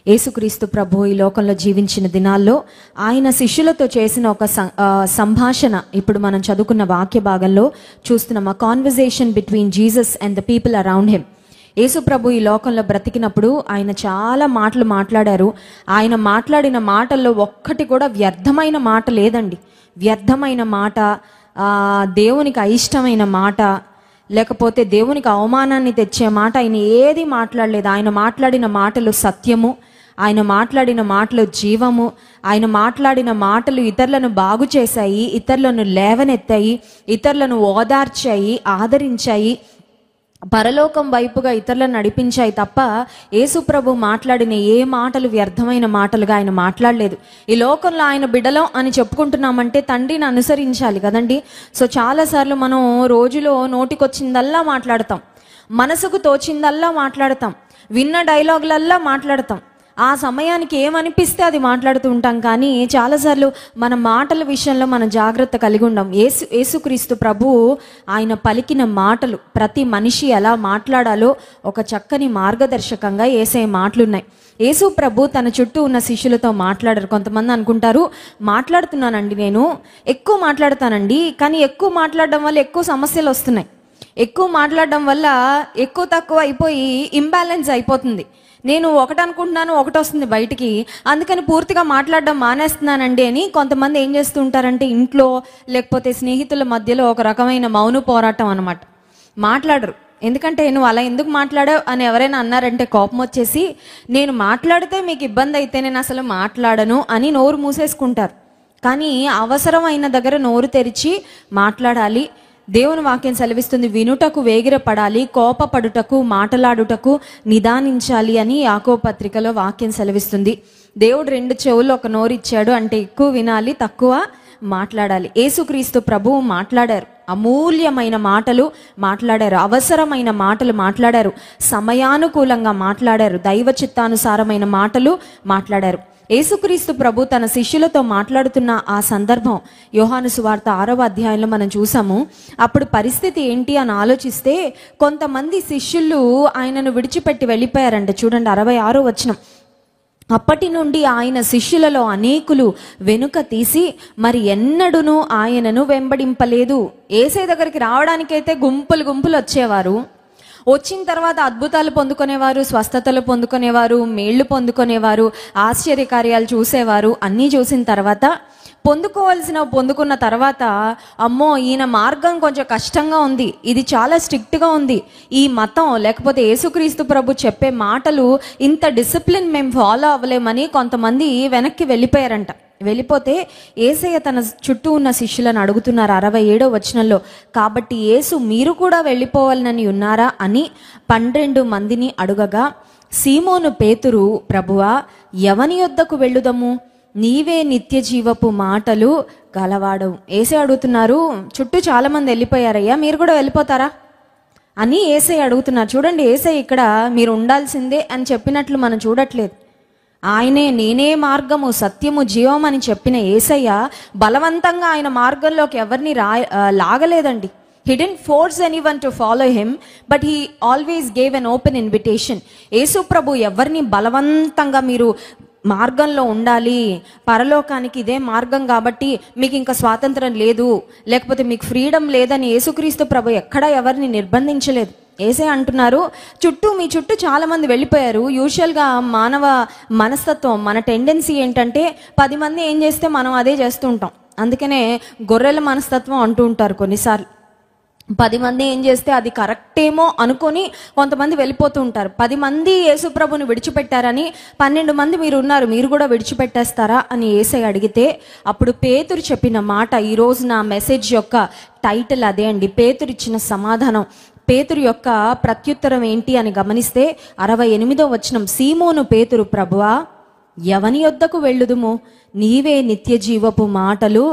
యేసుక్రీస్తు ప్రభు ఈ లోకంలో జీవించిన దినాల్లో ఆయన శిష్యులతో చేసిన ఒక సంభాషణ ఇప్పుడు మనం చదువుకున్న వాక్య భాగంలో చూస్తున్నాం. ఆ conversation between Jesus and the people around him. యేసు ప్రభు ఈ లోకంలో బ్రతికినప్పుడు ఆయన చాలా మాటలు మాట్లాడారు. ఆయన మాట్లాడిన మాటల్లో ఒక్కటి కూడా వ్యర్థమైన మాట లేదండి. వ్యర్థమైన మాట, దేవునికి అయిష్టమైన మాట, లేకపోతే దేవునికి అవమానాన్ని తెచ్చే మాట ఆయన ఏది మాట్లాడలేదు. ఆయన మాట్లాడిన మాటలు సత్యము, ఆయన మాట్లాడిన మాటలు జీవము, ఆయన మాట్లాడిన మాటలు ఇతరులను బాగు చేశాయి, ఇతరులను లేవనెత్తాయి, ఇతరులను ఓదార్చాయి, ఆదరించాయి, పరలోకం వైపుగా ఇతరులను నడిపించాయి తప్ప యేసు ప్రభు మాట్లాడిన ఏ మాటలు వ్యర్థమైన మాటలుగా ఆయన మాట్లాడలేదు. ఈ లోకంలో ఆయన బిడ్డలం అని చెప్పుకుంటున్నామంటే తండ్రిని అనుసరించాలి కదండి. సో చాలాసార్లు మనం రోజులో నోటికొచ్చిందల్లా మాట్లాడతాం, మనసుకు తోచిందల్లా మాట్లాడతాం, విన్న డైలాగులల్లా మాట్లాడతాం, ఆ సమయానికి ఏమనిపిస్తే అది మాట్లాడుతూ ఉంటాం. కానీ చాలాసార్లు మన మాటల విషయంలో మనం జాగ్రత్త కలిగి ఉండం. యేసుక్రీస్తు ప్రభువు ఆయన పలికిన మాటలు, ప్రతి మనిషి ఎలా మాట్లాడాలో ఒక చక్కని మార్గదర్శకంగా యేసయ్య మాటలున్నాయి. యేసు ప్రభు తన చుట్టూ ఉన్న శిష్యులతో మాట్లాడరు. కొంతమంది అనుకుంటారు, మాట్లాడుతున్నానండి, నేను ఎక్కువ మాట్లాడతానండి, కానీ ఎక్కువ మాట్లాడడం వల్ల ఎక్కువ సమస్యలు వస్తున్నాయి, ఎక్కువ మాట్లాడడం వల్ల ఎక్కువ తక్కువ అయిపోయి ఇంబ్యాలెన్స్ అయిపోతుంది, నేను ఒకటి అనుకుంటున్నాను ఒకటి వస్తుంది బయటికి, అందుకని పూర్తిగా మాట్లాడడం మానేస్తున్నానండి అని కొంతమంది ఏం చేస్తూ ఉంటారంటే ఇంట్లో లేకపోతే స్నేహితుల మధ్యలో ఒక రకమైన మౌన పోరాటం అనమాట. మాట్లాడరు. ఎందుకంటే నువ్వు అలా ఎందుకు మాట్లాడావు అని ఎవరైనా అన్నారంటే కోపం వచ్చేసి, నేను మాట్లాడితే మీకు ఇబ్బంది అయితే నేను అసలు మాట్లాడను అని నోరు మూసేసుకుంటారు. కానీ అవసరమైన దగ్గర నోరు తెరిచి మాట్లాడాలి. దేవుని వాక్యం సెలవిస్తుంది, వినుటకు వేగిరపడాలి, కోపపడుటకు మాటలాడుటకు నిదానించాలి అని యాకోబు పత్రికలో వాక్యం సెలవిస్తుంది. దేవుడు 2 చెవులు ఒక నోరు ఇచ్చాడు, అంటే ఎక్కువ వినాలి, తక్కువ మాట్లాడాలి. యేసుక్రీస్తు ప్రభువు మాట్లాడారు, అమూల్యమైన మాటలు మాట్లాడారు, అవసరమైన మాటలు మాట్లాడారు, సమయానుకూలంగా మాట్లాడారు, దైవ చిత్తానుసారమైన మాటలు మాట్లాడారు. యేసుక్రీస్తు ప్రభు తన శిష్యులతో మాట్లాడుతున్న ఆ సందర్భం యోహాను సువార్త 6వ అధ్యాయంలో మనం చూసాము. అప్పుడు పరిస్థితి ఏంటి అని ఆలోచిస్తే కొంతమంది శిష్యులు ఆయనను విడిచిపెట్టి వెళ్ళిపోయారంట. చూడండి 66వ వచనం. అప్పటి నుండి ఆయన శిష్యులలో అనేకులు వెనుక తీసి మరి ఎన్నడూనూ ఆయనను వెంబడింపలేదు. యేసయ్య దగ్గరికి రావడానికైతే గుంపులు గుంపులు వచ్చేవారు, వచ్చిన తర్వాత అద్భుతాలు పొందుకునేవారు, స్వస్థతలు పొందుకునేవారు, మేళ్లు పొందుకునేవారు, ఆశ్చర్యకార్యాలు చూసేవారు. అన్నీ చూసిన తర్వాత పొందుకున్న తర్వాత అమ్మో ఈయన మార్గం కొంచెం కష్టంగా ఉంది, ఇది చాలా స్ట్రిక్ట్గా ఉంది, ఈ మతం లేకపోతే యేసుక్రీస్తు ప్రభు చెప్పే మాటలు ఇంత డిసిప్లిన్ మేము ఫాలో అవ్వలేమని కొంతమంది వెనక్కి వెళ్ళిపోయారంట. వెళ్ళిపోతే యేసయ్య తన చుట్టూ ఉన్న శిష్యులను అడుగుతున్నారు 67వ వచనంలో, కాబట్టి యేసు మీరు కూడా వెళ్ళిపోవాలని ఉన్నారా అని 12 మందిని అడుగగా, సీమోను పేతురు, ప్రభువా ఎవని యొద్దకు వెళ్ళుదము, నీవే నిత్య జీవపు మాటలు గలవాడవు. యేసయ్య అడుగుతున్నారు, చుట్టూ చాలా మంది వెళ్ళిపోయారయ్యా, మీరు కూడా వెళ్ళిపోతారా అని యేసయ్య అడుగుతున్నారు. చూడండి, యేసయ్య ఇక్కడ మీరు ఉండాల్సిందే అని చెప్పినట్లు మనం చూడట్లేదు. ఆయనే నేనే మార్గము సత్యము జీవం అని చెప్పిన యేసయ్య బలవంతంగా ఆయన మార్గంలోకి ఎవరిని లాగలేదండి. He didn't force anyone to follow him, but he always gave an open invitation. యేసు ప్రభు ఎవరిని బలవంతంగా మీరు మార్గంలో ఉండాలి, పరలోకానికి ఇదే మార్గం కాబట్టి మీకు ఇంకా స్వాతంత్రం లేదు, లేకపోతే మీకు ఫ్రీడమ్ లేదని యేసుక్రీస్తు ప్రభు ఎక్కడా ఎవరిని నిర్బంధించలేదు. యేసయ్య అంటున్నారు, మీ చుట్టూ చాలా మంది వెళ్ళిపోయారు. యూజువల్గా మానవ మనస్తత్వం, మన టెండెన్సీ ఏంటంటే 10 మంది ఏం చేస్తే మనం అదే చేస్తూ ఉంటాం. అందుకనే గొర్రెల మనస్తత్వం అంటూ ఉంటారు కొన్నిసార్లు. 10 మంది ఏం చేస్తే అది కరెక్టేమో అనుకొని కొంతమంది వెళ్ళిపోతూ ఉంటారు. 10 మంది యేసు ప్రభుని విడిచిపెట్టారని 12 మంది మీరు ఉన్నారు, మీరు కూడా విడిచిపెట్టేస్తారా అని యేసయ్య అడిగితే అప్పుడు పేతురు చెప్పిన మాట, ఈరోజు నా మెసేజ్ యొక్క టైటిల్ అదే అండి. పేతురు ఇచ్చిన సమాధానం, పేతురు యొక్క ప్రత్యుత్తరం ఏంటి అని గమనిస్తే 68వ వచనం, సీమోను పేతురు, ప్రభువా ఎవని యొద్దకు వెళ్ళుదుము, నీవే నిత్య జీవపు మాటలు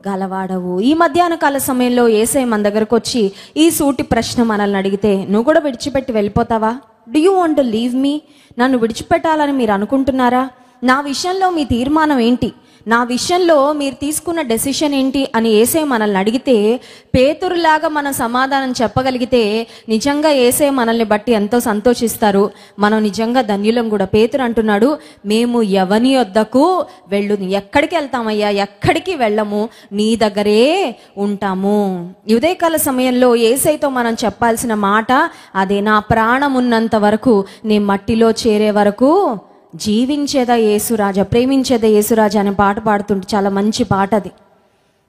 గలవాడవు. ఈ మధ్యాహ్న కాల సమయంలో యేసయ్య మన దగ్గరకు వచ్చి ఈ సూటి ప్రశ్న మనల్ని అడిగితే, నువ్వు కూడా విడిచిపెట్టి వెళ్ళిపోతావా? Do you want to leave me? నన్ను విడిచిపెట్టాలని మీరు అనుకుంటున్నారా? నా విషయంలో మీ తీర్మానం ఏంటి? నా విషయంలో మీరు తీసుకున్న డెసిషన్ ఏంటి అని యేసయ్య మనల్ని అడిగితే, పేతురులాగా మనం సమాధానం చెప్పగలిగితే నిజంగా యేసయ్య మనల్ని బట్టి ఎంతో సంతోషిస్తారు. మనం నిజంగా ధన్యులం కూడా. పేతురు అంటున్నాడు, మేము ఎవని వద్దకు వెళ్ళు. ఎక్కడికి వెళ్తామయ్యా? ఎక్కడికి వెళ్ళము, నీ దగ్గరే ఉంటాము. ఉదయకాల సమయంలో యేసయ్యతో మనం చెప్పాల్సిన మాట అదే, నా ప్రాణం ఉన్నంత వరకు, నీ మట్టిలో చేరే వరకు జీవించేదా యేసురాజా, ప్రేమించేదా యేసురాజా అనే పాట పాడుతుంటే చాలా మంచి పాట అది.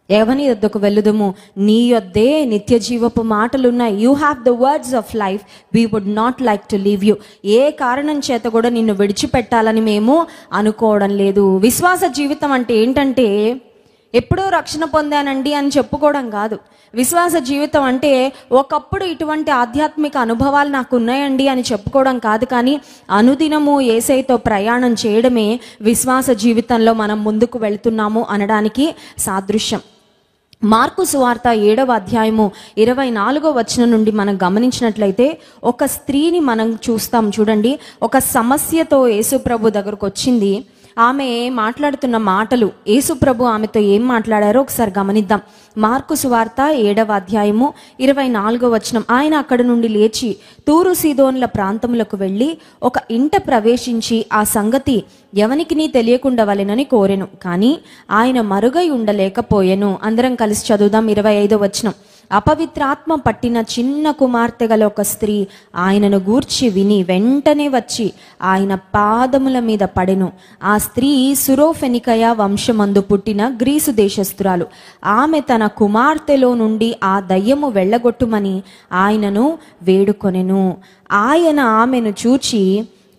ఎవని యొద్దకు వెళ్ళుదుము, నీ యొద్దే నిత్య జీవపు మాటలున్నాయి. You have the words of life, we would not like to leave you. ఏ కారణం చేత కూడా నిన్ను విడిచిపెట్టాలని మేము అనుకోవడం లేదు. విశ్వాస జీవితం అంటే ఏంటంటే ఎప్పుడో రక్షణ పొందానండి అని చెప్పుకోవడం కాదు. విశ్వాస జీవితం అంటే ఒకప్పుడు ఇటువంటి ఆధ్యాత్మిక అనుభవాలు నాకు ఉన్నాయండి అని చెప్పుకోవడం కాదు, కానీ అనుదినము యేసయ్యతో ప్రయాణం చేయడమే విశ్వాస జీవితంలో మనం ముందుకు వెళ్తున్నాము అనడానికి సాదృశ్యం. మార్కు సువార్త 7వ అధ్యాయము 24వ వచనం నుండి మనం గమనించినట్లయితే ఒక స్త్రీని మనం చూస్తాం. చూడండి, ఒక సమస్యతో యేసుప్రభు దగ్గరకు వచ్చింది. ఆమె మాట్లాడుతున్న మాటలు, యేసుప్రభు ఆమెతో ఏం మాట్లాడారో ఒకసారి గమనిద్దాం. మార్కు సువార్త 7వ అధ్యాయము 24వ వచనం. ఆయన అక్కడ నుండి లేచి తూరు సీదోనుల ప్రాంతములకు వెళ్ళి ఒక ఇంట ప్రవేశించి ఆ సంగతి ఎవనికినీ తెలియకుండా వలెనని కోరెను, కానీ ఆయన మరుగై ఉండలేకపోయెను. అందరం కలిసి చదువుదాం 25వ వచనం. అపవిత్రాత్మ పట్టిన చిన్న కుమార్తె గల ఒక స్త్రీ ఆయనను గూర్చి విని వెంటనే వచ్చి ఆయన పాదముల మీద పడెను. ఆ స్త్రీ సురోఫెనికయ వంశమందు పుట్టిన గ్రీసు దేశస్థురాలు. ఆమె తన కుమార్తెలో నుండి ఆ దయ్యము వెళ్ళగొట్టుమని ఆయనను వేడుకొనెను. ఆయన ఆమెను చూచి,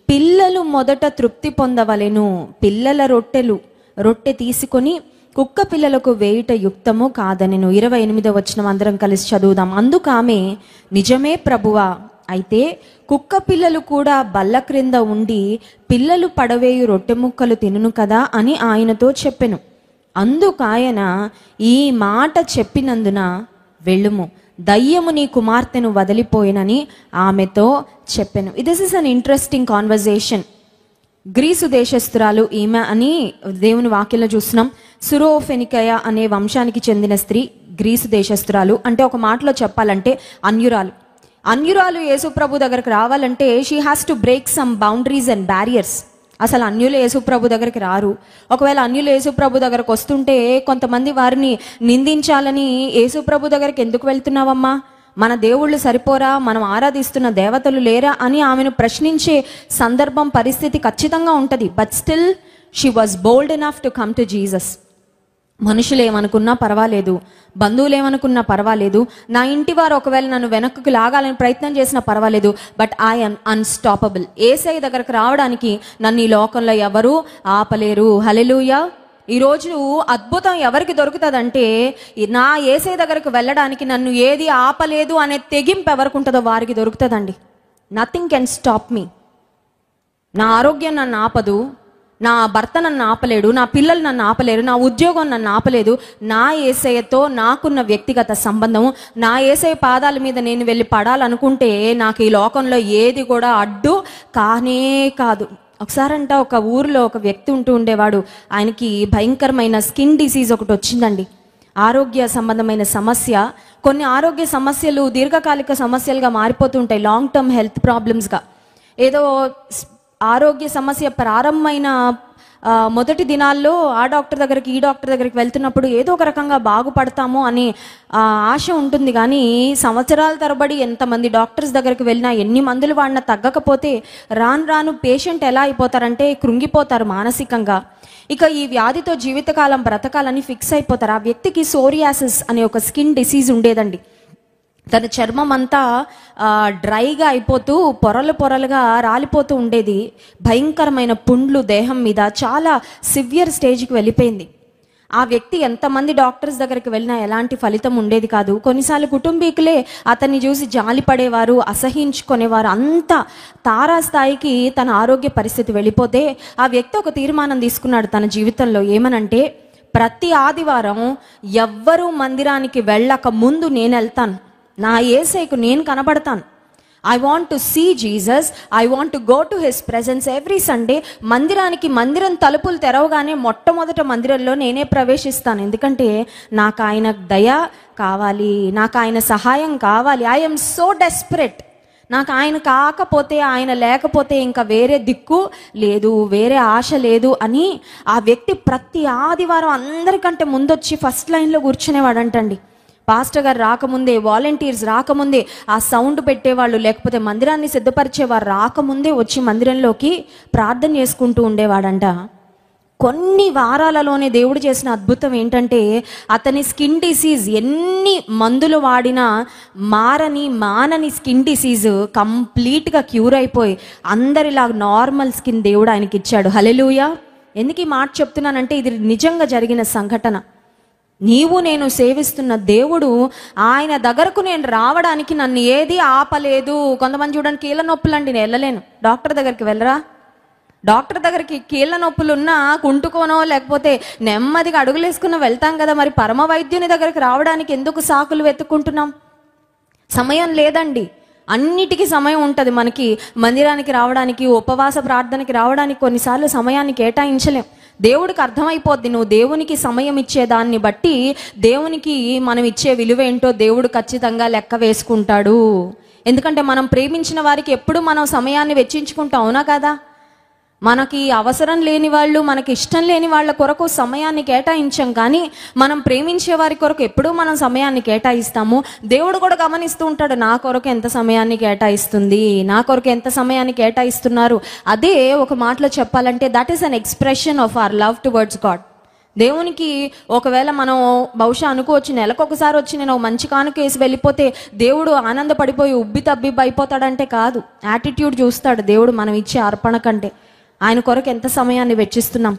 పిల్లలు మొదట తృప్తి పొందవలెను, పిల్లల రొట్టె తీసుకొని కుక్క పిల్లలకు వేయుట యుక్తము కాదనెను. 28వ వచనం అందరం కలిసి చదువుదాం. అందుకు ఆమె, నిజమే ప్రభువా, అయితే కుక్క పిల్లలు కూడా బల్ల క్రింద ఉండి పిల్లలు పడవేయు రొట్టె ముక్కలు తినును కదా అని ఆయనతో చెప్పెను. అందుకు ఆయన, ఈ మాట చెప్పినందున వెళ్ళుము, దయ్యము నీ కుమార్తెను వదిలిపోయినని ఆమెతో చెప్పెను. This is an interesting conversation. గ్రీసు దేశస్థురాలు ఈమె అని దేవుని వాక్యంలో చూస్తున్నాం. సురోఫెనికయ అనే వంశానికి చెందిన స్త్రీ, గ్రీసు దేశస్థురాలు. అంటే ఒక మాటలో చెప్పాలంటే అన్యురాలు యేసుప్రభు దగ్గరకు రావాలంటే she has to break some boundaries and barriers. అసలు అన్యులు యేసుప్రభు దగ్గరికి రారు. ఒకవేళ అన్యులు యేసుప్రభు దగ్గరకు వస్తుంటే కొంతమంది వారిని నిందించాలని, యేసుప్రభు దగ్గరికి ఎందుకు వెళ్తున్నావమ్మా, మన దేవుళ్ళు సరిపోరా, మనం ఆరాధిస్తున్న దేవతలు లేరా అని ఆమెను ప్రశ్నించే సందర్భం, పరిస్థితి ఖచ్చితంగా ఉంటుంది. But still she was bold enough to come to Jesus. మనుషులు ఏమనుకున్నా పర్వాలేదు, బంధువులు ఏమనుకున్నా పర్వాలేదు, నా ఇంటి వారు ఒకవేళ నన్ను వెనక్కి లాగాలని ప్రయత్నం చేసినా పర్వాలేదు, బట్ ఐ యామ్ అన్స్టాపబుల్. యేసయ్య దగ్గరకు రావడానికి నన్ను ఈ లోకంలో ఎవరు ఆపలేరు. హల్లెలూయా. ఈరోజు అద్భుతం ఎవరికి దొరుకుతుందంటే, నా యేసయ్య దగ్గరకు వెళ్ళడానికి నన్ను ఏది ఆపలేదు అనే తెగింపు ఎవరికి ఉంటుందో వారికి దొరుకుతుందండి. Nothing can stop me. నా ఆరోగ్యం నన్ను ఆపదు, నా భర్త నన్ను ఆపలేడు, నా పిల్లలు నన్ను ఆపలేరు, నా ఉద్యోగం నన్ను ఆపలేదు. నా యేసయ్యతో నాకున్న వ్యక్తిగత సంబంధము, నా యేసయ్య పాదాల మీద నేను వెళ్ళి పడాలనుకుంటే నాకు ఈ లోకంలో ఏది కూడా అడ్డు కానే కాదు. ఒకసారంట ఒక ఊరిలో ఒక వ్యక్తి ఉండేవాడు. ఆయనకి భయంకరమైన స్కిన్ డిసీజ్ ఒకటి వచ్చిందండి. ఆరోగ్య సంబంధమైన సమస్య. కొన్ని ఆరోగ్య సమస్యలు దీర్ఘకాలిక సమస్యలుగా మారిపోతుంటాయి, లాంగ్ టర్మ్ హెల్త్ ప్రాబ్లమ్స్గా. ఏదో ఆరోగ్య సమస్య ప్రారంభమైన మొదటి దినాల్లో ఆ డాక్టర్ దగ్గరికి ఈ డాక్టర్ దగ్గరికి వెళ్తున్నప్పుడు ఏదో ఒక రకంగా బాగుపడతాము అని ఆశ ఉంటుంది, కానీ సంవత్సరాల తరబడి ఎంతమంది డాక్టర్స్ దగ్గరికి వెళ్ళినా, ఎన్ని మందులు వాడినా తగ్గకపోతే రాను పేషెంట్ ఎలా అయిపోతారంటే కృంగిపోతారు మానసికంగా. ఇక ఈ వ్యాధితో జీవితకాలం బ్రతకాలని ఫిక్స్ అయిపోతారు. ఆ వ్యక్తికి సోరియాసిస్ అనే ఒక స్కిన్ డిసీజ్ ఉండేదండి. తన చర్మం అంతా డ్రైగా అయిపోతూ పొరలుగా రాలిపోతూ ఉండేది. భయంకరమైన పుండ్లు దేహం మీద, చాలా సివియర్ స్టేజ్కి వెళ్ళిపోయింది. ఆ వ్యక్తి ఎంతమంది డాక్టర్స్ దగ్గరికి వెళ్ళినా ఎలాంటి ఫలితం ఉండేది కాదు. కొన్నిసార్లు కుటుంబీకులే అతన్ని చూసి జాలి పడేవారు, అసహించుకునేవారు. అంత తారాస్థాయికి తన ఆరోగ్య పరిస్థితి వెళ్ళిపోతే ఆ వ్యక్తి ఒక తీర్మానం తీసుకున్నాడు తన జీవితంలో. ఏమనంటే, ప్రతి ఆదివారం ఎవ్వరూ మందిరానికి వెళ్ళక ముందు నేను వెళ్తాను, నా యేసయ్యకు నేను కనబడతాను. I want to see Jesus, I want to go to his presence every Sunday. మందిరం తలుపులు తెరవగానే మొట్టమొదట మందిరంలో నేనే ప్రవేశిస్తాను. ఎందుకంటే నాకు ఆయన దయ కావాలి, నాకు ఆయన సహాయం కావాలి. I'm so desperate. నాకు ఆయన కాకపోతే, ఆయన లేకపోతే ఇంకా వేరే దిక్కు లేదు, వేరే ఆశ లేదు అని ఆ వ్యక్తి ప్రతి ఆదివారం అందరికంటే ముందొచ్చి ఫస్ట్ లైన్లో కూర్చునేవాడంటండి. పాస్టర్ గారు రాకముందే, వాలంటీర్స్ రాకముందే, ఆ సౌండ్ పెట్టేవాళ్ళు లేకపోతే మందిరాన్ని సిద్ధపరిచేవారు రాకముందే వచ్చి మందిరంలోకి ప్రార్థన చేసుకుంటూ ఉండేవాడంట. కొన్ని వారాలలోనే దేవుడు చేసిన అద్భుతం ఏంటంటే అతని స్కిన్ డిసీజ్, ఎన్ని మందులు వాడినా మానని స్కిన్ డిసీజ్ కంప్లీట్గా క్యూర్ అయిపోయి అందరిలా నార్మల్ స్కిన్ దేవుడు ఆయనకి ఇచ్చాడు. హల్లెలూయా. ఎందుకు ఈ మాట చెప్తున్నానంటే ఇది నిజంగా జరిగిన సంఘటన. నీవు నేను సేవిస్తున్న దేవుడు, ఆయన దగ్గరకు నేను రావడానికి నన్ను ఏది ఆపలేదు. కొంతమంది చూడండి, కీళ్ళ నొప్పులండి, నేను వెళ్ళలేను. డాక్టర్ దగ్గరికి వెళ్ళరా? డాక్టర్ దగ్గరికి కీళ్ళ నొప్పులున్నా కుంటుకోనో లేకపోతే నెమ్మదిగా అడుగులేసుకున్న వెళ్తాం కదా. మరి పరమ వైద్యుని దగ్గరికి రావడానికి ఎందుకు సాకులు వెతుక్కుంటున్నాం? సమయం లేదండి. అన్నిటికీ సమయం ఉంటుంది మనకి. మందిరానికి రావడానికి, ఉపవాస ప్రార్థనకి రావడానికి కొన్నిసార్లు సమయాన్ని కేటాయించలేం. దేవుడికి అర్థమైపోద్ది, నువ్వు దేవునికి సమయం ఇచ్చేదాన్ని బట్టి దేవునికి మనం ఇచ్చే విలువ ఏంటో దేవుడు ఖచ్చితంగా లెక్క వేసుకుంటాడు. ఎందుకంటే మనం ప్రేమించిన వారికి ఎప్పుడు మనం సమయాన్ని వెచ్చించుకుంటాం, అవునా కదా? మనకి అవసరం లేని వాళ్ళు, మనకి ఇష్టం లేని వాళ్ళ కొరకు సమయాన్ని కేటాయించాం, కానీ మనం ప్రేమించే వారి కొరకు ఎప్పుడూ మనం సమయాన్ని కేటాయిస్తాము. దేవుడు కూడా గమనిస్తూ ఉంటాడు, నా కొరకు ఎంత సమయాన్ని కేటాయిస్తుంది, నా కొరకు ఎంత సమయాన్ని కేటాయిస్తున్నారు. అదే ఒక మాటలో చెప్పాలంటే that is an expression of our love towards God. దేవునికి ఒకవేళ మనం బహుశా అనుకోవచ్చు, నెలకొకసారి వచ్చి నేను మంచి కానుక వేసి వెళ్ళిపోతే దేవుడు ఆనందపడిపోయి ఉబ్బి తబ్బిబ్బి అయిపోతాడంటే కాదు. యాటిట్యూడ్ చూస్తాడు దేవుడు మనం ఇచ్చే అర్పణ కంటే. ఆయన కొరకు ఎంత సమయాన్ని వెచ్చిస్తున్నాం.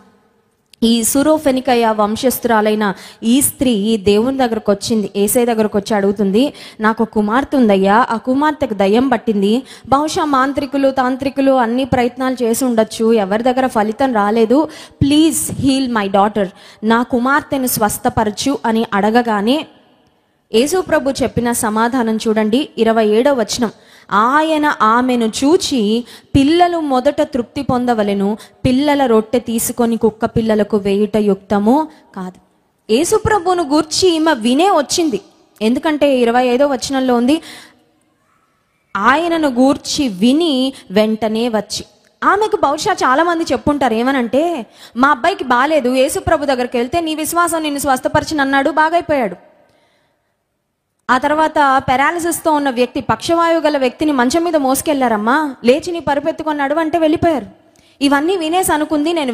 ఈ సురోఫెనికయ వంశస్థురాలైన ఈ స్త్రీ దేవుని దగ్గరకు వచ్చింది, యేసయ్య దగ్గరకు వచ్చి అడుగుతుంది, నాకు కుమార్తె ఉందయ్యా, ఆ కుమార్తెకు దయ్యం పట్టింది. బహుశా మాంత్రికులు తాంత్రికులు అన్ని ప్రయత్నాలు చేసి ఉండొచ్చు, ఎవరి దగ్గర ఫలితం రాలేదు. ప్లీజ్ హీల్ మై డాటర్, నా కుమార్తెను స్వస్థపరచు అని అడగగానే యేసు ప్రభు చెప్పిన సమాధానం చూడండి, 27వ వచనం. ఆయన ఆమెను చూచి, పిల్లలు మొదట తృప్తి పొందవలెను, పిల్లల రొట్టె తీసుకొని కుక్క పిల్లలకు వేయుట యుక్తము కాదు. యేసు ప్రభువును గూర్చి ఈమె వినే వచ్చింది. ఎందుకంటే 25వ వచనంలో ఉంది, ఆయనను గూర్చి విని వెంటనే వచ్చి. ఆమెకు బహుశా చాలా మంది చెప్పుంటారు ఏమనంటే, మా అబ్బాయికి బాలేదు, యేసు ప్రభు దగ్గరికి వెళ్తే నీ విశ్వాసం నిన్ను స్వస్థపరిచిన అన్నాడు, బాగైపోయాడు. ఆ తర్వాత పెరాలిసిస్తో ఉన్న వ్యక్తి, పక్షవాయువు గల వ్యక్తిని మంచం మీద మోసుకెళ్లారమ్మా, లేచి నీ పరుపెత్తుకొని నడువంటే వెళ్ళిపోయారు. ఇవన్నీ వినేసి అనుకుంది, నేను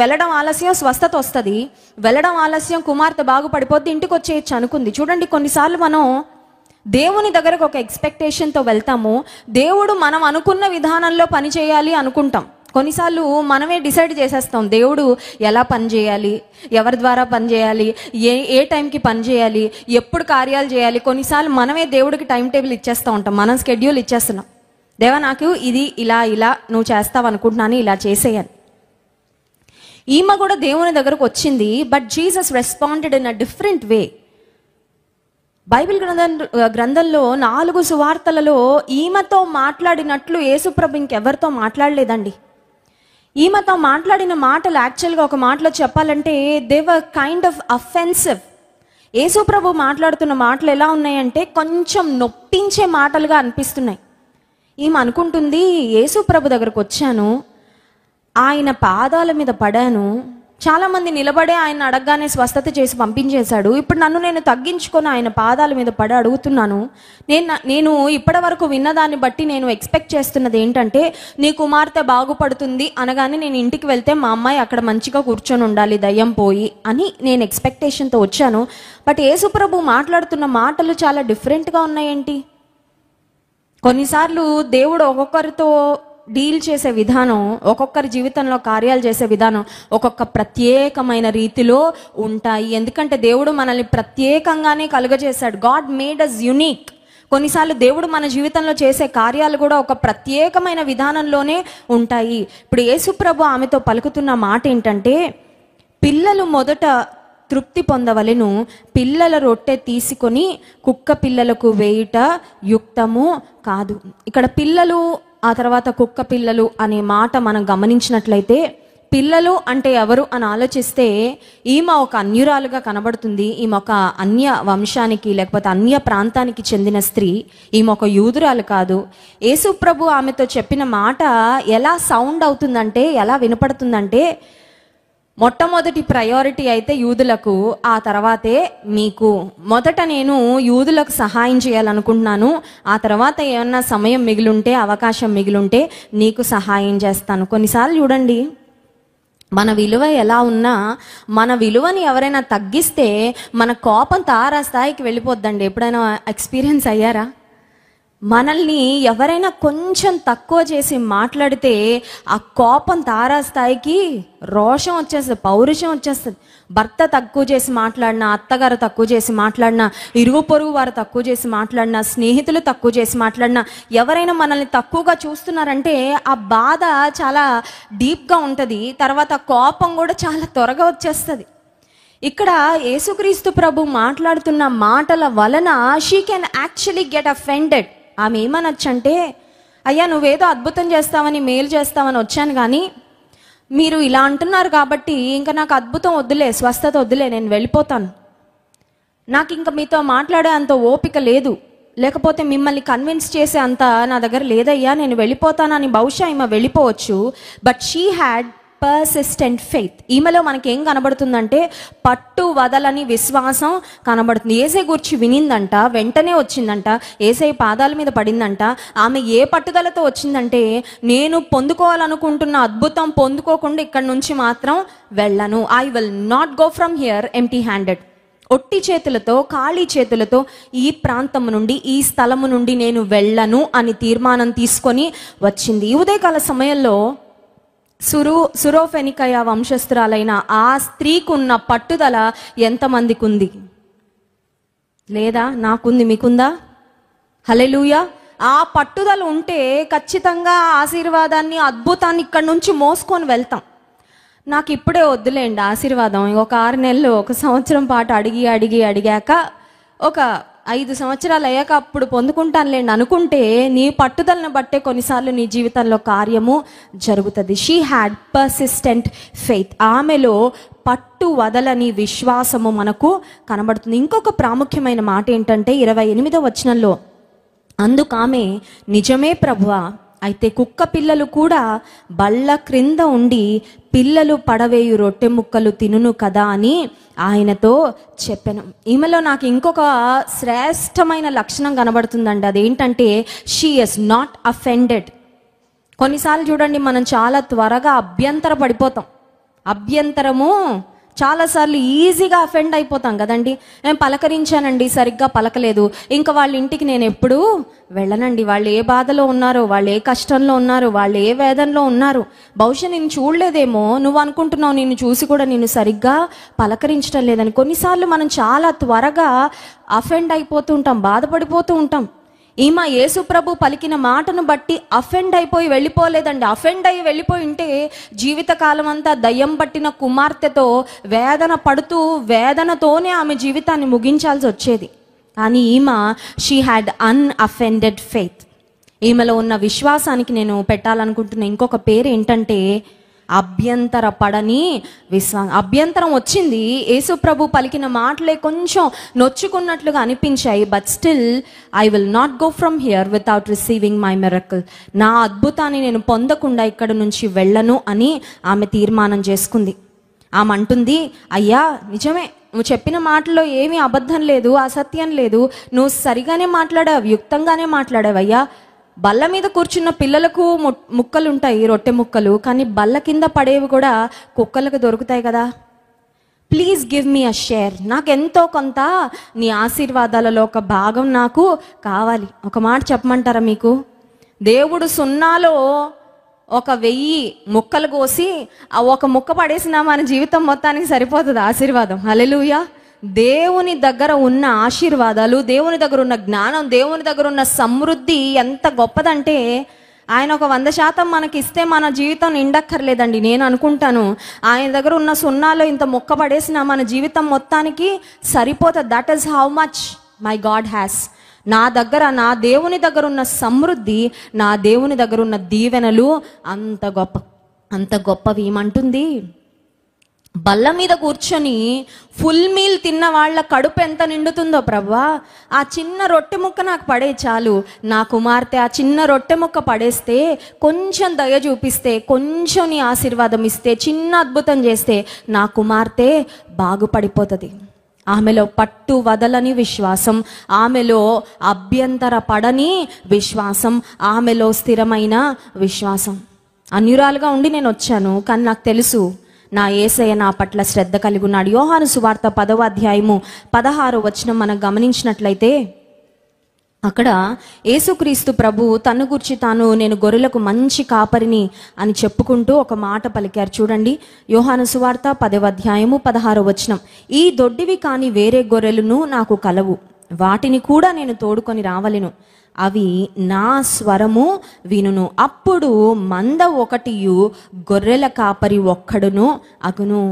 వెళ్ళడం ఆలస్యం స్వస్థత వస్తుంది, వెళ్ళడం ఆలస్యం కుమార్తె బాగుపడిపోద్ది, ఇంటికి వచ్చేయచ్చు అనుకుంది. చూడండి, కొన్నిసార్లు మనం దేవుని దగ్గరకు ఒక ఎక్స్పెక్టేషన్తో వెళ్తాము. దేవుడు మనం అనుకున్న విధానంలో పని చేయాలి అనుకుంటాం. కొన్నిసార్లు మనమే డిసైడ్ చేసేస్తాం దేవుడు ఎలా పని చేయాలి, ఎవరి ద్వారా పని చేయాలి, ఏ టైంకి పని చేయాలి, ఎప్పుడు కార్యాలు చేయాలి. కొన్నిసార్లు మనమే దేవుడికి టైం టేబుల్ ఇచ్చేస్తూ ఉంటాం, మనం స్కెడ్యూల్ ఇచ్చేస్తున్నాం. దేవా నాకు ఇది ఇలా నువ్వు చేస్తావు అనుకుంటున్నాను, ఇలా చేసేయని. ఈమె కూడా దేవుని దగ్గరకు వచ్చింది, but Jesus responded in a different way. Bible గ్రంథంలో 4 సువార్తలలో ఈమెతో మాట్లాడినట్లు యేసుప్రభు ఇంకెవరితో మాట్లాడలేదండి. ఈమెతో మాట్లాడిన మాటలు యాక్చువల్గా ఒక మాటలో చెప్పాలంటే they were kind of offensive. యేసుప్రభు మాట్లాడుతున్న మాటలు ఎలా ఉన్నాయంటే కొంచెం నొప్పించే మాటలుగా అనిపిస్తున్నాయి. ఈమె అనుకుంటుంది, యేసుప్రభు దగ్గరకు వచ్చాను, ఆయన పాదాల మీద పడాను, చాలామంది నిలబడే ఆయన అడగగానే స్వస్థత చేసి పంపించేశాడు. ఇప్పుడు నేను తగ్గించుకొని ఆయన పాదాల మీద పడి అడుగుతున్నాను. నేను ఇప్పటి వరకు విన్నదాన్ని బట్టి నేను ఎక్స్పెక్ట్ చేస్తున్నది ఏంటంటే, నీ కుమార్తె బాగుపడుతుంది అనగానే నేను ఇంటికి వెళ్తే మా అమ్మాయి అక్కడ మంచిగా కూర్చొని ఉండాలి దయ్యం పోయి అని నేను ఎక్స్పెక్టేషన్తో వచ్చాను. బట్ యేసుప్రభు మాట్లాడుతున్న మాటలు చాలా డిఫరెంట్గా ఉన్నాయేంటి? కొన్నిసార్లు దేవుడు ఒక్కొక్కరితో డీల్ చేసే విధానం, ఒక్కొక్కరి జీవితంలో కార్యాలు చేసే విధానం ఒక్కొక్క ప్రత్యేకమైన రీతిలో ఉంటాయి. ఎందుకంటే దేవుడు మనల్ని ప్రత్యేకంగానే కలుగజేశాడు. God made us unique. కొన్నిసార్లు దేవుడు మన జీవితంలో చేసే కార్యాలు కూడా ఒక ప్రత్యేకమైన విధానంలోనే ఉంటాయి. ఇప్పుడు యేసుప్రభు ఆమెతో పలుకుతున్న మాట ఏంటంటే, పిల్లలు మొదట తృప్తి పొందవలెను. పిల్లల రొట్టె తీసుకొని కుక్క పిల్లలకు వేయుట యుక్తము కాదు. ఇక్కడ పిల్లలు, ఆ తర్వాత కుక్క పిల్లలు అనే మాట మనం గమనించినట్లయితే, పిల్లలు అంటే ఎవరు అని ఆలోచిస్తే ఈమె ఒక అన్యురాలుగా కనబడుతుంది. ఈమె ఒక అన్య వంశానికి లేకపోతే అన్య ప్రాంతానికి చెందిన స్త్రీ. ఈమె ఒక యూదురాలు కాదు. యేసు ప్రభు ఆమెతో చెప్పిన మాట ఎలా సౌండ్ అవుతుందంటే, ఎలా వినపడుతుందంటే, మొట్టమొదటి ప్రయారిటీ అయితే యూదులకు, ఆ తర్వాతే మీకు. మొదట నేను యూదులకు సహాయం చేయాలనుకుంటున్నాను, ఆ తర్వాత ఏమన్నా సమయం మిగిలుంటే, అవకాశం మిగిలుంటే నీకు సహాయం చేస్తాను. కొన్నిసార్లు చూడండి, మన విలువ ఎలా ఉన్నా మన విలువని ఎవరైనా తగ్గిస్తే మన కోపం తారా స్థాయికి వెళ్ళిపోద్దండి. ఎప్పుడైనా ఎక్స్పీరియన్స్ అయ్యారా? మనల్ని ఎవరైనా కొంచెం తక్కువ చేసి మాట్లాడితే ఆ కోపం తారా స్థాయికి రోషం వచ్చేస్తుంది, పౌరుషం వచ్చేస్తుంది. భర్త తక్కువ చేసి మాట్లాడినా, అత్తగారు తక్కువ చేసి మాట్లాడినా, ఇరుగు పొరుగు వారు తక్కువ చేసి మాట్లాడినా, స్నేహితులు తక్కువ చేసి మాట్లాడినా, ఎవరైనా మనల్ని తక్కువగా చూస్తున్నారంటే ఆ బాధ చాలా డీప్గా ఉంటుంది. తర్వాత కోపం కూడా చాలా త్వరగా వచ్చేస్తుంది. ఇక్కడ యేసుక్రీస్తు ప్రభు మాట్లాడుతున్న మాటల వలన she can actually get offended. ఆమె ఏమనొచ్చంటే, అయ్యా నువ్వేదో అద్భుతం చేస్తావని, మేలు చేస్తావని వచ్చాను, కానీ మీరు ఇలా అంటున్నారు కాబట్టి ఇంకా నాకు అద్భుతం వద్దులే, స్వస్థత వద్దులే, నేను వెళ్ళిపోతాను. నాకు ఇంకా మీతో మాట్లాడే అంత ఓపిక లేదు, లేకపోతే మిమ్మల్ని కన్విన్స్ చేసే అంత నా దగ్గర లేదయ్యా, నేను వెళ్ళిపోతానని బహుశా ఈమె వెళ్ళిపోవచ్చు. But she had persistent faith. ఈమెలో మనకేం కనబడుతుందంటే పట్టు వదలని విశ్వాసం కనబడుతుంది. ఏసై గురించి వినిందంట, వెంటనే వచ్చిందంట, ఏసై పాదాల మీద పడిందంట. ఆమె ఏ పట్టుదలతో వచ్చిందంటే, నేను పొందుకోవాలనుకుంటున్న అద్భుతం పొందుకోకుండా ఇక్కడి నుంచి మాత్రం వెళ్ళను. I will not go from here empty handed. ఒట్టి చేతులతో, ఖాళీ చేతులతో ఈ ప్రాంతం నుండి, ఈ స్థలము నుండి నేను వెళ్ళను అని తీర్మానం తీసుకొని వచ్చింది. ఈ ఉదయకాల సమయంలో సురోఫెనికయ వంశస్థురాలైన ఆ స్త్రీకి ఉన్న పట్టుదల ఎంతమందికి ఉంది? లేదా? నాకుంది, మీకుందా? హల్లెలూయా. ఆ పట్టుదల ఉంటే ఖచ్చితంగా ఆశీర్వాదాన్ని, అద్భుతాన్ని ఇక్కడి నుంచి మోసుకొని వెళ్తాం. నాకు ఇప్పుడే వద్దులేండి ఆశీర్వాదం, ఒక 6 నెలలు, 1 సంవత్సరం పాటు అడిగాక ఒక 5 సంవత్సరాలు అయ్యాక అప్పుడు పొందుకుంటానులేండి అనుకుంటే, నీ పట్టుదలను బట్టే కొన్నిసార్లు నీ జీవితంలో కార్యము జరుగుతుంది. She had persistent faith. ఆమెలో పట్టు వదలని విశ్వాసము మనకు కనబడుతుంది. ఇంకొక ప్రాముఖ్యమైన మాట ఏంటంటే 28వ వచనంలో, అందుకామె, నిజమే ప్రభువా, అయితే కుక్క పిల్లలు కూడా బల్ల క్రింద ఉండి పిల్లలు పడవేయు రొట్టె ముక్కలు తినును కదా అని ఆయనతో చెప్పాను. ఈమెలో నాకు ఇంకొక శ్రేష్టమైన లక్షణం కనబడుతుందండి. అదేంటంటే షీ ఈస్ నాట్ అఫెండెడ్. కొన్నిసార్లు చూడండి, మనం చాలా త్వరగా అభ్యంతర పడిపోతాం. అభ్యంతరము చాలాసార్లు ఈజీగా అఫెండ్ అయిపోతాం కదండి. నేను పలకరించానండి, సరిగ్గా పలకలేదు, ఇంకా వాళ్ళ ఇంటికి నేను ఎప్పుడూ వెళ్ళనండి. వాళ్ళు ఏ బాధలో ఉన్నారో, వాళ్ళు ఏ కష్టంలో ఉన్నారో, వాళ్ళు ఏ వేదనలో ఉన్నారు, బహుశా నేను చూడలేదేమో, నువ్వు అనుకుంటున్నావు నిన్ను చూసి కూడా నేను సరిగ్గా పలకరించడం లేదని. కొన్నిసార్లు మనం చాలా త్వరగా అఫెండ్ అయిపోతూ ఉంటాం, బాధపడిపోతూ ఉంటాం. ఈమె యేసు ప్రభు పలికిన మాటను బట్టి అఫెండ్ అయిపోయి వెళ్ళిపోలేదండి. అఫెండ్ అయ్యి వెళ్ళిపోయి ఉంటే జీవితకాలం అంతా దయ్యం పట్టిన కుమార్తెతో వేదన పడుతూ, వేదనతోనే ఆమె జీవితాన్ని ముగించాల్సి వచ్చేది. కానీ ఈమె షీ హ్యాడ్ అన్అఫెండెడ్ ఫెయిత్. ఈమెలో ఉన్న విశ్వాసానికి నేను పెట్టాలనుకుంటున్న ఇంకొక పేరు ఏంటంటే అభ్యంతర పడని విశ్వాసం. అభ్యంతరం వచ్చింది, యేసు ప్రభు పలికిన మాటలే కొంచెం నొచ్చుకున్నట్లుగా అనిపించాయి. But still I will not go from here without receiving my miracle. నా అద్భుతాన్ని నేను పొందకుండా ఇక్కడ నుంచి వెళ్ళను అని ఆమె తీర్మానం చేసుకుంది. ఆమె అంటుంది, అయ్యా నిజమే, నువ్వు చెప్పిన మాటలో ఏమీ అబద్ధం లేదు, అసత్యం లేదు, నువ్వు సరిగానే మాట్లాడావు, యుక్తంగానే మాట్లాడావు అయ్యా. బల్ల మీద కూర్చున్న పిల్లలకు ముక్కలు ఉంటాయి, రొట్టె ముక్కలు, కానీ బల్ల కింద పడేవి కూడా కుక్కలకు దొరుకుతాయి కదా. Please give me a share. నాకెంతో కొంత నీ ఆశీర్వాదాలలో ఒక భాగం నాకు కావాలి. ఒక మాట చెప్పమంటారా మీకు? దేవుడు సున్నాలో 1000 ముక్కలు కోసి ఆ ఒక ముక్క పడేసినా మన జీవితం మొత్తానికి సరిపోతుంది ఆశీర్వాదం. హల్లెలూయా. దేవుని దగ్గర ఉన్న ఆశీర్వాదాలు, దేవుని దగ్గర ఉన్న జ్ఞానం, దేవుని దగ్గర ఉన్న సమృద్ధి ఎంత గొప్పదంటే ఆయన ఒక 100% మనకి ఇస్తే మన జీవితం నిండక్కర్లేదండి. నేను అనుకుంటాను ఆయన దగ్గర ఉన్న సున్నాలో ఇంత మొక్క పడేసిన మన జీవితం మొత్తానికి సరిపోతుంది. That is how much my God has. నా దగ్గర, నా దేవుని దగ్గర ఉన్న సమృద్ధి, నా దేవుని దగ్గర ఉన్న దీవెనలు అంత గొప్పవి. ఏమంటుంది, బల్ల మీద కూర్చొని ఫుల్ మీల్ తిన్న వాళ్ళ కడుపు ఎంత నిండుతుందో ప్రభువా, ఆ చిన్న రొట్టె ముక్క నాకు పడే చాలు. నా కుమార్తె ఆ చిన్న రొట్టె ముక్క పడేస్తే, కొంచెం దయ చూపిస్తే, కొంచెం నీ ఆశీర్వాదం ఇస్తే, చిన్న అద్భుతం చేస్తే నా కుమార్తె బాగుపడిపోతుంది. ఆమెలో పట్టు వదలని విశ్వాసం, ఆమెలో అభ్యంతర పడని విశ్వాసం, ఆమెలో స్థిరమైన విశ్వాసం. అన్యురాలుగా ఉండి నేను వచ్చాను, కానీ నాకు తెలుసు నా యేసయ్య నా పట్ల శ్రద్ధ కలిగి ఉన్నాడు. యోహాను సువార్త 10వ అధ్యాయము 16వ వచనం మనం గమనించినట్లయితే, అక్కడ యేసుక్రీస్తు ప్రభు తను గురించి తాను నేను గొర్రెలకు మంచి కాపరిని అని చెప్పుకుంటూ ఒక మాట పలికారు. చూడండి, యోహాను సువార్త 10వ అధ్యాయము 16వ వచనం. ఈ దొడ్డివి కాని వేరే గొర్రెలను నాకు కలవు, వాటిని కూడా నేను తోడుకొని రావలెను, అవి నా స్వరము వినును. అప్పుడు మంద ఒకటియు గొర్రెల కాపరి ఒక్కడును అగును.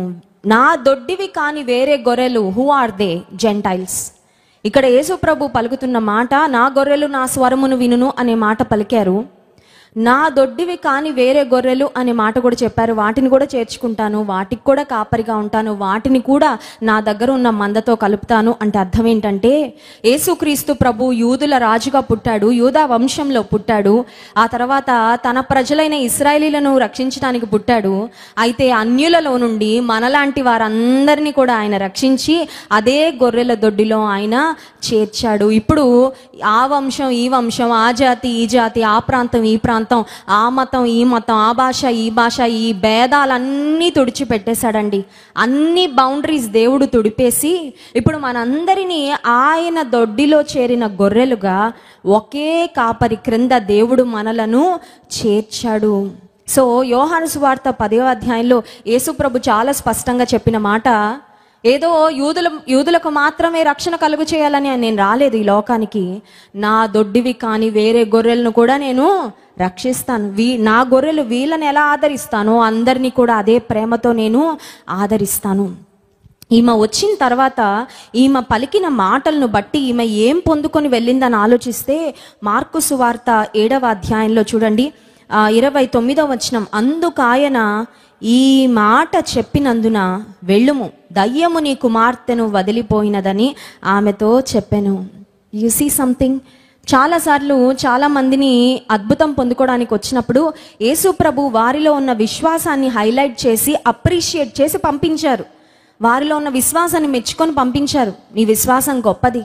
నా దొడ్డివి కాని వేరే గొర్రెలు, హూ ఆర్ దే? జెంటైల్స్. ఇక్కడ యేసు ప్రభు పలుకుతున్న మాట, నా గొర్రెలు నా స్వరమును వినును అనే మాట పలికారు. నా దొడ్డివి కాని వేరే గొర్రెలు అనే మాట కూడా చెప్పారు. వాటిని కూడా చేర్చుకుంటాను, వాటికి కూడా కాపరిగా ఉంటాను, వాటిని కూడా నా దగ్గర ఉన్న మందతో కలుపుతాను. అంటే అర్థం ఏంటంటే, యేసుక్రీస్తు ప్రభు యూదుల రాజుగా పుట్టాడు, యూదా వంశంలో పుట్టాడు. ఆ తర్వాత తన ప్రజలైన ఇశ్రాయేలీలను రక్షించడానికి పుట్టాడు. అయితే అన్యులలో నుండి మనలాంటి వారందరినీ కూడా ఆయన రక్షించి అదే గొర్రెల దొడ్డిలో ఆయన చేర్చాడు. ఇప్పుడు ఆ వంశం ఈ వంశం, ఆ జాతి ఈ జాతి, ఆ ప్రాంతం ఈ ప్రాంతం, ఆ మతం ఈ మతం, ఆ భాష ఈ భాష, ఈ భేదాలన్నీ తుడిచిపెట్టేశాడండి. అన్ని బౌండరీస్ దేవుడు తుడిపేసి ఇప్పుడు మనందరినీ ఆయన దొడ్డిలో చేరిన గొర్రెలుగా ఒకే కాపరి క్రింద దేవుడు మనలను చేర్చాడు. సో యోహాను సువార్త 10వ అధ్యాయంలో యేసు ప్రభు చాలా స్పష్టంగా చెప్పిన మాట, ఏదో యూదులకు మాత్రమే రక్షణ కలుగు చేయాలని నేను రాలేదు ఈ లోకానికి. నా దొడ్డివి కాని వేరే గొర్రెలను కూడా నేను రక్షిస్తాను. నా గొర్రెలు వీళ్ళని ఎలా ఆదరిస్తానో అందరినీ కూడా అదే ప్రేమతో నేను ఆదరిస్తాను. ఈమె వచ్చిన తర్వాత ఈమె పలికిన మాటలను బట్టి ఈమె ఏం పొందుకొని వెళ్ళిందని ఆలోచిస్తే, మార్కు సువార్త 7వ అధ్యాయంలో చూడండి, 29వ వచనం. అందుకాయన ఈ మాట చెప్పినందున వెళ్ళుము, దయ్యము నీ కుమార్తెను వదిలిపోయినదని ఆమెతో చెప్పెను. You see something? చాలాసార్లు చాలా మందిని అద్భుతం పొందుకోవడానికి వచ్చినప్పుడు యేసు ప్రభు వారిలో ఉన్న విశ్వాసాన్ని హైలైట్ చేసి అప్రిషియేట్ చేసి పంపించారు. వారిలో ఉన్న విశ్వాసాన్ని మెచ్చుకొని పంపించారు. నీ విశ్వాసం గొప్పది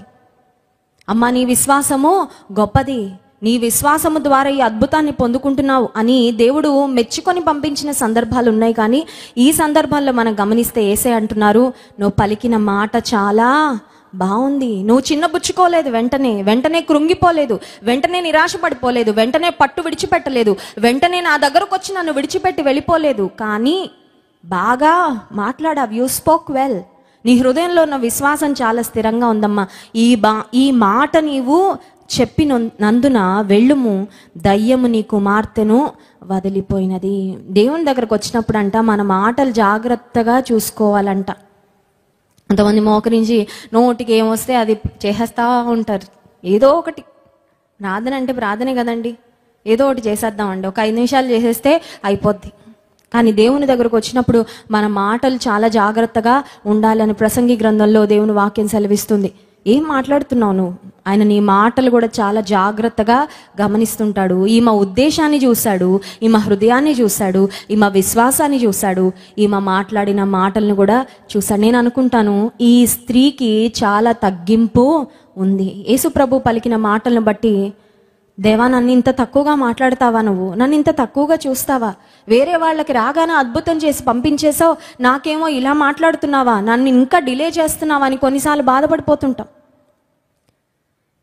అమ్మా, నీ విశ్వాసము గొప్పది, నీ విశ్వాసము ద్వారా ఈ అద్భుతాన్ని పొందుకుంటున్నావు అని దేవుడు మెచ్చుకొని పంపించిన సందర్భాలు ఉన్నాయి. కానీ ఈ సందర్భంలో మనం గమనిస్తే యేసే అంటున్నారు, నువ్వు పలికిన మాట చాలా బాగుంది. నువ్వు చిన్నబుచ్చుకోలేదు, వెంటనే కృంగిపోలేదు, వెంటనే నిరాశపడిపోలేదు, వెంటనే పట్టు విడిచిపెట్టలేదు, వెంటనే నా దగ్గరకు వచ్చి నన్ను విడిచిపెట్టి వెళ్ళిపోలేదు. కానీ బాగా మాట్లాడావు. You spoke well. నీ హృదయంలో ఉన్న విశ్వాసం చాలా స్థిరంగా ఉందమ్మా. ఈ మాట నీవు చెప్పినందున వెళ్ళుము, దయ్యము నీ కుమార్తెను వదిలిపోయినది. దేవుని దగ్గరకు వచ్చినప్పుడు అంట మన మాటలు జాగ్రత్తగా చూసుకోవాలంట. కొంతమంది మోకరించి నోటికి ఏమొస్తే అది చేసేస్తూ ఉంటారు. ఏదో ఒకటి, ప్రార్థన అంటే ప్రార్థనే కదండి, ఏదో ఒకటి చేసేద్దామండి, ఒక 5 నిమిషాలు చేసేస్తే అయిపోద్ది. కానీ దేవుని దగ్గరకు వచ్చినప్పుడు మన మాటలు చాలా జాగ్రత్తగా ఉండాలని ప్రసంగి గ్రంథంలో దేవుని వాక్యం సెలవిస్తుంది. ఏం మాట్లాడుతున్నావు నువ్వు? ఆయన నీ మాటలు కూడా చాలా జాగ్రత్తగా గమనిస్తుంటాడు. ఈమె ఉద్దేశాన్ని చూశాడు, ఈమె హృదయాన్ని చూశాడు, ఈమె విశ్వాసాన్ని చూశాడు, ఈమె మాట్లాడిన మాటలను కూడా చూశాడు. నేను అనుకుంటాను ఈ స్త్రీకి చాలా తగ్గింపు ఉంది. యేసు ప్రభు పలికిన మాటలను బట్టి, దేవా నన్ను ఇంత తక్కువగా మాట్లాడతావా, నువ్వు నన్ను ఇంత తక్కువగా చూస్తావా, వేరే వాళ్ళకి రాగానే అద్భుతం చేసి పంపించేసావు, నాకేమో ఇలా మాట్లాడుతున్నావా, నన్ను ఇంకా డిలే చేస్తున్నావా అని కొన్నిసార్లు బాధపడిపోతుంటాం.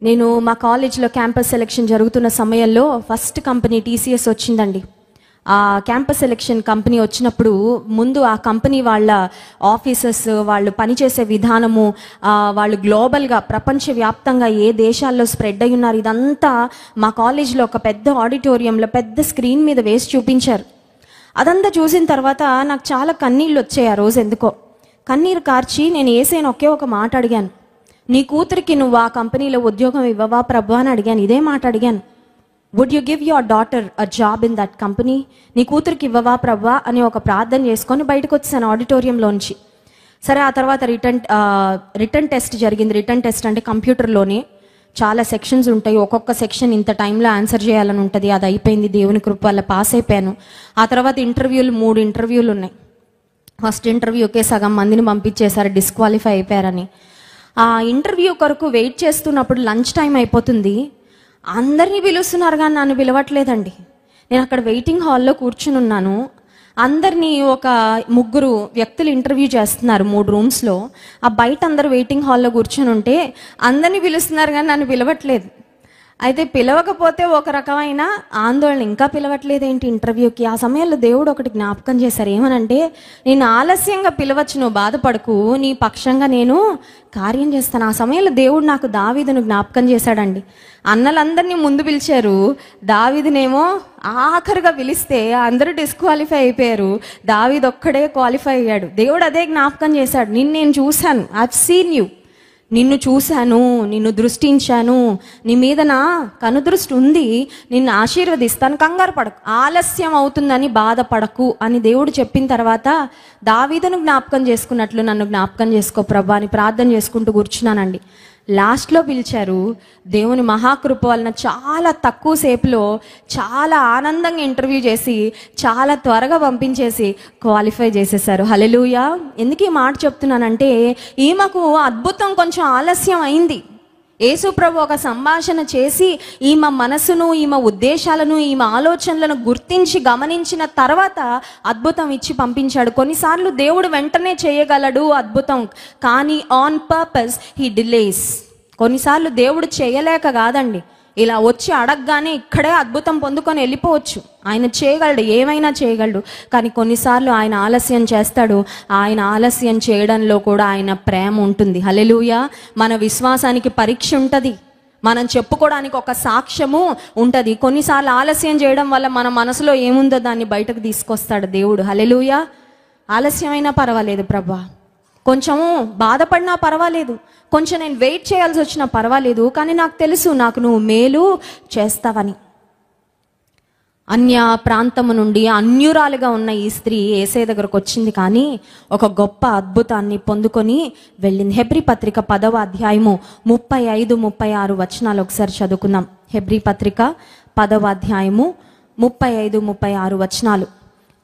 నేను మా కాలేజ్లో క్యాంపస్ సెలెక్షన్ జరుగుతున్న సమయంలో ఫస్ట్ కంపెనీ TCS వచ్చిందండి. ఆ క్యాంపస్ సెలెక్షన్ కంపెనీ వచ్చినప్పుడు ముందు ఆ కంపెనీ వాళ్ళ ఆఫీసర్స్, వాళ్ళు పనిచేసే విధానము, వాళ్ళు గ్లోబల్గా ప్రపంచవ్యాప్తంగా ఏ దేశాల్లో స్ప్రెడ్ అయి ఉన్నారు, ఇదంతా మా కాలేజ్లో ఒక పెద్ద ఆడిటోరియంలో పెద్ద స్క్రీన్ మీద వేసి చూపించారు. అదంతా చూసిన తర్వాత నాకు చాలా కన్నీళ్ళు వచ్చాయి. ఆ రోజు ఎందుకో కన్నీరు కార్చి నేను యేసయ్యను ఒకే ఒక మాట అడిగాను, నీ కూతురికి నువ్వు ఆ కంపెనీలో ఉద్యోగం ఇవ్వవా ప్రభు అని అడిగాను. ఇదే మాట అడిగాను, would you give your daughter a job in that company? నీ కూతురికి ఇవ్వవా ప్రభా అని ఒక ప్రార్థన చేసుకొని బయటకు వచ్చాను ఆడిటోరియంలోంచి. సరే, ఆ తర్వాత రిటర్న్ టెస్ట్ జరిగింది. రిటర్న్ టెస్ట్ అంటే కంప్యూటర్లోనే చాలా సెక్షన్స్ ఉంటాయి, ఒక్కొక్క సెక్షన్ ఇంత టైంలో ఆన్సర్ చేయాలని ఉంటుంది. అది అయిపోయింది, దేవుని కృప వల్ల పాస్ అయిపోయాను. ఆ తర్వాత ఇంటర్వ్యూలు 3 ఇంటర్వ్యూలు ఉన్నాయి. ఫస్ట్ ఇంటర్వ్యూకే సగం మందిని పంపించేశారు, డిస్క్వాలిఫై అయిపోయారని. ఆ ఇంటర్వ్యూ కొరకు వెయిట్ చేస్తున్నప్పుడు లంచ్ టైం అయిపోతుంది. అందరినీ పిలుస్తున్నారు కానీ నన్ను పిలవట్లేదండి. నేను అక్కడ వెయిటింగ్ హాల్లో కూర్చుని ఉన్నాను. అందరినీ ఒక 3 వ్యక్తులు ఇంటర్వ్యూ చేస్తున్నారు 3 రూమ్స్లో. ఆ బయట అందరు వెయిటింగ్ హాల్లో కూర్చుని ఉంటే అందరినీ పిలుస్తున్నారు కానీ నన్ను పిలవట్లేదు. అయితే పిలవకపోతే ఒక రకమైన ఆందోళన, ఇంకా పిలవట్లేదేంటి ఇంటర్వ్యూకి. ఆ సమయంలో దేవుడు ఒకటి జ్ఞాపకం చేశారు. ఏమనంటే, నేను ఆలస్యంగా పిలవచ్చు, నువ్వు బాధపడకు, నీ పక్షంగా నేను కార్యం చేస్తాను. ఆ సమయంలో దేవుడు నాకు దావీదును జ్ఞాపకం చేశాడండి. అన్నలందరినీ ముందు పిలిచారు, దావీదునేమో ఆఖరిగా పిలిస్తే అందరూ డిస్క్వాలిఫై అయిపోయారు, దావీదు ఒక్కడే క్వాలిఫై అయ్యాడు. దేవుడు అదే జ్ఞాపకం చేశాడు, నేను చూశాను, ఐ హావ్ సీన్ యూ, నిన్ను చూశాను, నిన్ను దృష్టించాను, నీ మీద నా కనుదృష్టి ఉంది, నిన్ను ఆశీర్వదిస్తాను, కంగారు పడకు, ఆలస్యం అవుతుందని బాధపడకు అని దేవుడు చెప్పిన తర్వాత దావీదును జ్ఞాపకం చేసుకున్నట్లు నన్ను జ్ఞాపకం చేసుకో ప్రభా అని ప్రార్థన చేసుకుంటూ కూర్చున్నానండి. లాస్ట్లో పిలిచారు. దేవుని మహాకృప వలన చాలా తక్కువ సేపులో చాలా ఆనందంగా ఇంటర్వ్యూ చేసి చాలా త్వరగా పంపించేసి క్వాలిఫై చేసేసారు. హల్లెలూయా. ఎందుకు ఈ మాట చెప్తున్నానంటే, ఈమెకు అద్భుతం కొంచెం ఆలస్యం అయింది. యేసు ప్రభు ఒక సంభాషణ చేసి ఈమె మనసును, ఈమె ఉద్దేశాలను, ఈమె ఆలోచనలను గుర్తించి గమనించిన తర్వాత అద్భుతం ఇచ్చి పంపించాడు. కొన్నిసార్లు దేవుడు వెంటనే చేయగలడు అద్భుతం, కానీ ఆన్ పర్పస్ హీ డిలేస్. కొన్నిసార్లు దేవుడు చేయలేక కాదండి, ఇలా వచ్చి అడగగానే ఇక్కడే అద్భుతం పొందుకొని వెళ్ళిపోవచ్చు. ఆయన చేయగలడు, ఏమైనా చేయగలడు. కానీ కొన్నిసార్లు ఆయన ఆలస్యం చేస్తాడు. ఆయన ఆలస్యం చేయడంలో కూడా ఆయన ప్రేమ ఉంటుంది. హల్లెలూయా. మన విశ్వాసానికి పరీక్ష ఉంటుంది, మనం చెప్పుకోవడానికి ఒక సాక్ష్యము ఉంటుంది. కొన్నిసార్లు ఆలస్యం చేయడం వల్ల మన మనసులో ఏముందో దాన్ని బయటకు తీసుకొస్తాడు దేవుడు. హల్లెలూయా. ఆలస్యమైనా పర్వాలేదు ప్రభా, కొంచెము బాధపడినా పర్వాలేదు, కొంచెం నేను వెయిట్ చేయాల్సి వచ్చినా పర్వాలేదు, కానీ నాకు తెలుసు నాకు నువ్వు మేలు చేస్తావని. అన్య ప్రాంతము నుండి అన్యురాలుగా ఉన్న ఈ స్త్రీ యేసయ్య దగ్గరకు వచ్చింది, కానీ ఒక గొప్ప అద్భుతాన్ని పొందుకొని వెళ్ళింది. హెబ్రీ పత్రిక 10వ అధ్యాయము 35-36 వచనాలు ఒకసారి చదువుకుందాం. హెబ్రీ పత్రిక 10వ అధ్యాయము 35-36 వచనాలు.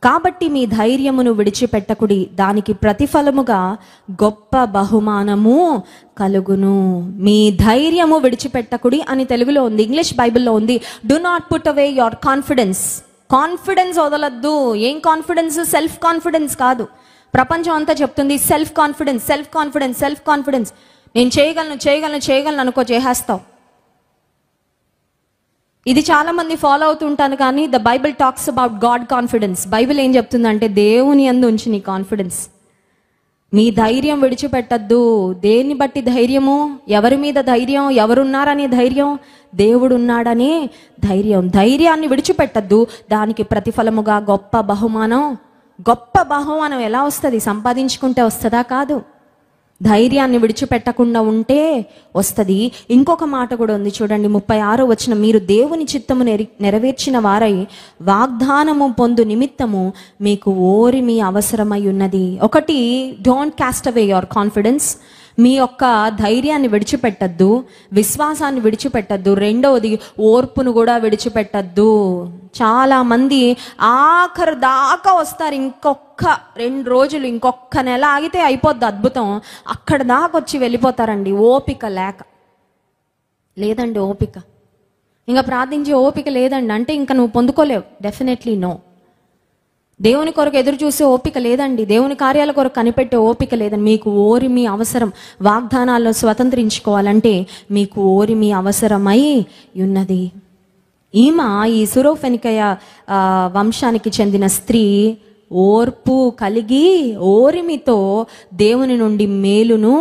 కాబట్టి మీ ధైర్యమును విడిచిపెట్టకుడి, దానికి ప్రతిఫలముగా గొప్ప బహుమానము కలుగును. మీ ధైర్యము విడిచిపెట్టకుడి అని తెలుగులో ఉంది, ఇంగ్లీష్ బైబిల్లో ఉంది do not put away your confidence. Confidence వదలద్దు. ఏం కాన్ఫిడెన్స్? సెల్ఫ్ కాన్ఫిడెన్స్ కాదు. ప్రపంచం అంతా చెప్తుంది self confidence, self confidence, self confidence. నేను చేయగలను చేయగలను చేయగలను అనుకో, చేసేస్తావు. ఇది చాలా మంది ఫాలో అవుతుంటాను, కానీ the Bible talks about God confidence. Bible ఏం చెప్తుందంటే, దేవుని యందు ఉంచి నీ కాన్ఫిడెన్స్. మీ ధైర్యం విడిచిపెట్టద్దు. దేన్ని బట్టి ధైర్యము? ఎవరి మీద ధైర్యం? ఎవరున్నారనే ధైర్యం? దేవుడు ఉన్నాడనే ధైర్యం. ధైర్యాన్ని విడిచిపెట్టద్దు, దానికి ప్రతిఫలముగా గొప్ప బహుమానం. గొప్ప బహుమానం ఎలా వస్తుంది? సంపాదించుకుంటే వస్తుందా? కాదు. ధైర్యాన్ని విడిచిపెట్టకుండా ఉంటే వస్తుంది. ఇంకొక మాట కూడా ఉంది చూడండి, 36వ వచనం. మీరు దేవుని చిత్తము నెరవేర్చిన వారై వాగ్దానము పొందు నిమిత్తము మీకు ఓరిమి అవసరమై ఉన్నది. ఒకటి, don't cast away your confidence. మీ యొక్క ధైర్యాన్ని విడిచిపెట్టద్దు, విశ్వాసాన్ని విడిచిపెట్టద్దు. రెండవది, ఓర్పును కూడా విడిచిపెట్టద్దు. చాలా మంది ఆఖరు దాకా వస్తారు, ఇంకొక 2 రోజులు, ఇంకొక నెల ఆగితే అయిపోద్ది అద్భుతం, అక్కడ దాకా వచ్చి వెళ్ళిపోతారండి. ఓపిక లేక. లేదండి ఓపిక, ఇంకా ప్రార్థించే ఓపిక లేదండి అంటే ఇంకా నువ్వు పొందుకోలేవు. Definitely no. దేవుని కొరకు ఎదురు చూసే ఓపిక లేదండి, దేవుని కార్యాల కొరకు కనిపెట్టే ఓపిక లేదండి. మీకు ఓరిమి అవసరం. వాగ్దానాల్లో స్వతంత్రించుకోవాలంటే మీకు ఓరిమి అవసరమై ఉన్నది. ఈమె ఈ సురోఫెనికయ వంశానికి చెందిన స్త్రీ ఓర్పు కలిగి ఓరిమితో దేవుని నుండి మేలును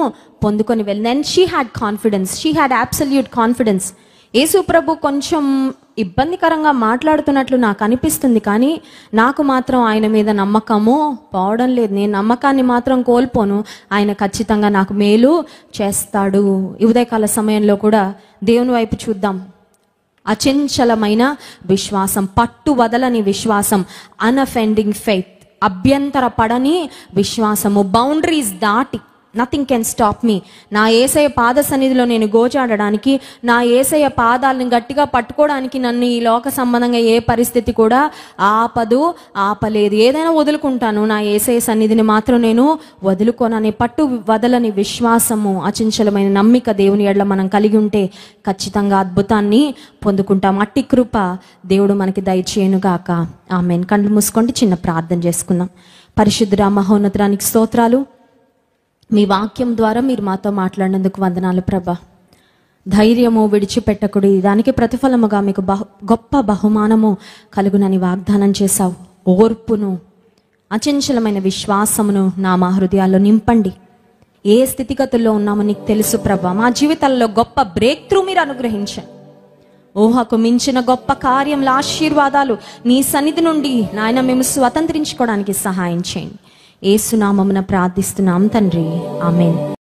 పొందుకొని వెళ్ళి, and she had confidence, she had absolute confidence. యేసు ప్రభు కొంచెం ఇబ్బందికరంగా మాట్లాడుతున్నట్లు నాకు అనిపిస్తుంది, కానీ నాకు మాత్రం ఆయన మీద నమ్మకము పోవడం లేదు. నేను నమ్మకాన్ని మాత్రం కోల్పోను. ఆయన ఖచ్చితంగా నాకు మేలు చేస్తాడు. ఈ ఉదయకాల సమయంలో కూడా దేవుని వైపు చూద్దాం. అచంచలమైన విశ్వాసం, పట్టు వదలని విశ్వాసం, అన్అఫెండింగ్ ఫెయిత్, అభ్యంతర పడని విశ్వాసము, బౌండరీస్ దాటి నథింగ్ కెన్ స్టాప్ మీ. నా యేసయ్య పాద సన్నిధిలో నేను గోచాడడానికి, నా యేసయ్య పాదాలను గట్టిగా పట్టుకోవడానికి నన్ను ఈ లోక సంబంధంగా ఏ పరిస్థితి కూడా ఆపలేదు. ఏదైనా వదులుకుంటాను, నా యేసయ్య సన్నిధిని మాత్రం నేను వదులుకోనని పట్టు వదలని విశ్వాసము, అచంచలమైన నమ్మిక దేవుని ఎడల మనం కలిగి ఉంటే ఖచ్చితంగా అద్భుతాన్ని పొందుకుంటాం. అట్టి కృప దేవుడు మనకి దయచేయునుగాక. ఆమేన్. కళ్ళు మూసుకోండి, చిన్న ప్రార్థన చేసుకుందాం. పరిశుద్ధుడా మహోన్నతానికి స్తోత్రాలు. మీ వాక్యం ద్వారా మీరు మాతో మాట్లాడినందుకు వందనాలు ప్రభా. ధైర్యము విడిచిపెట్టకుడి, దానికి ప్రతిఫలముగా మీకు గొప్ప బహుమానము కలుగునని వాగ్దానం చేశావు. ఓర్పును, అచంచలమైన విశ్వాసమును మా హృదయాల్లో నింపండి. ఏ స్థితిగతుల్లో ఉన్నామో నీకు తెలుసు ప్రభా. మా జీవితాల్లో గొప్ప బ్రేక్ త్రూ మీరు అనుగ్రహించండి. ఊహకు మించిన గొప్ప కార్యముల ఆశీర్వాదాలు నీ సన్నిధి నుండి నాయన మేము స్వతంత్రించుకోవడానికి సహాయం చేయండి. యేసు నామమున ప్రార్థిస్తున్నాం తండ్రి, ఆమేన్.